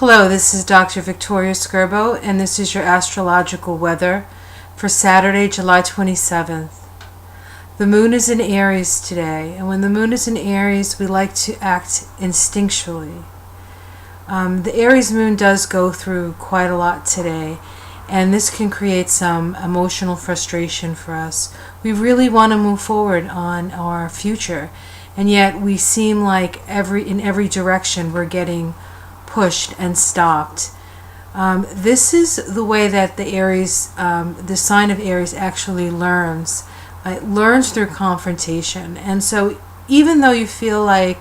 Hello, this is Dr. Victoria Skirbo, and this is your astrological weather for Saturday, July 27th. The moon is in Aries today, and when the moon is in Aries, we like to act instinctually. The Aries moon does go through quite a lot today, and this can create some emotional frustration for us. We really want to move forward on our future, and yet we seem like in every direction we're getting pushed and stopped. This is the way that the Aries, the sign of Aries actually learns. It learns through confrontation. And so even though you feel like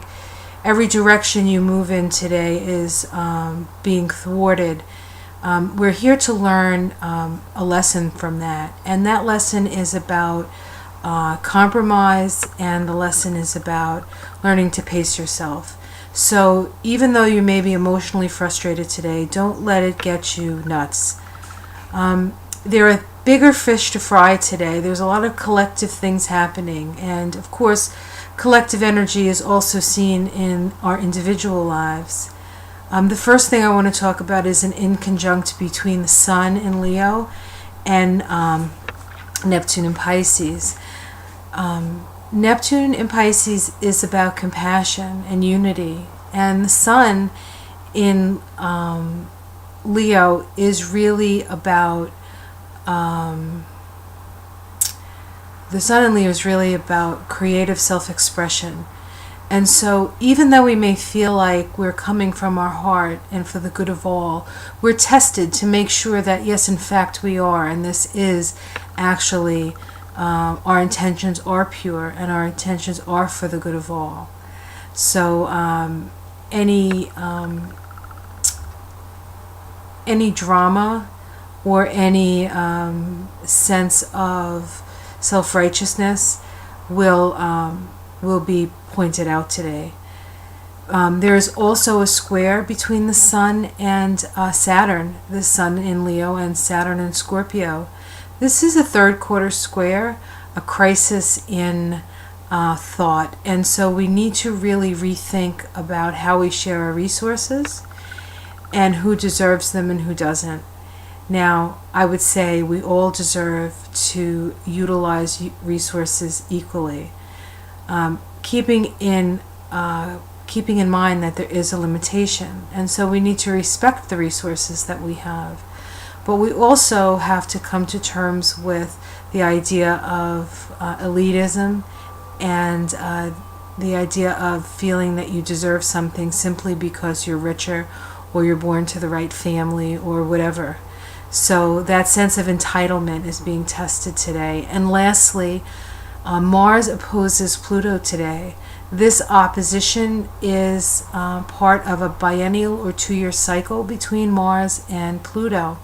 every direction you move in today is being thwarted, we're here to learn a lesson from that. And that lesson is about compromise, and the lesson is about learning to pace yourself. So even though you may be emotionally frustrated today, don't let it get you nuts. There are bigger fish to fry today. There's a lot of collective things happening. And of course, collective energy is also seen in our individual lives. The first thing I want to talk about is an inconjunct between the Sun in Leo and Neptune in Pisces. Neptune in Pisces is about compassion and unity, and the Sun in Leo is really about creative self-expression. And so even though we may feel like we're coming from our heart and for the good of all, we're tested to make sure that yes, in fact we are, and this is actually our intentions are pure and our intentions are for the good of all. So any drama or any sense of self-righteousness will be pointed out today. There is also a square between the Sun and Saturn, the Sun in Leo and Saturn in Scorpio. This is a third quarter square, a crisis in thought, and so we need to really rethink about how we share our resources and who deserves them and who doesn't. Now, I would say we all deserve to utilize resources equally, keeping in mind that there is a limitation, and so we need to respect the resources that we have. But we also have to come to terms with the idea of elitism and the idea of feeling that you deserve something simply because you're richer or you're born to the right family or whatever. So that sense of entitlement is being tested today. And lastly, Mars opposes Pluto today. This opposition is part of a biennial or 2-year cycle between Mars and Pluto.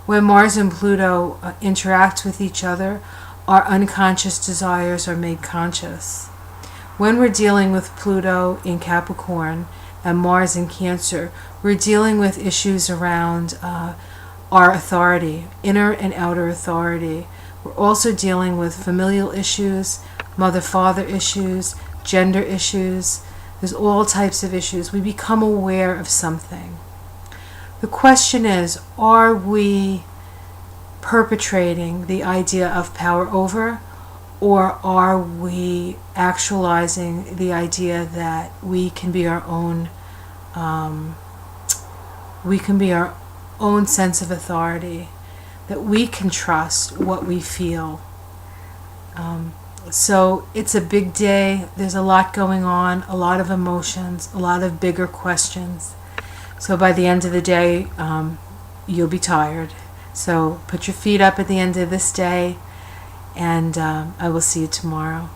When Mars and Pluto interact with each other, our unconscious desires are made conscious. When we're dealing with Pluto in Capricorn and Mars in Cancer, we're dealing with issues around our authority, inner and outer authority. We're also dealing with familial issues, mother-father issues, gender issues. There's all types of issues. We become aware of something. The question is, are we perpetrating the idea of power over, or are we actualizing the idea that we can be our own sense of authority, that we can trust what we feel? So it's a big day. There's a lot going on, a lot of emotions, a lot of bigger questions. So by the end of the day, you'll be tired. So put your feet up at the end of this day, and I will see you tomorrow.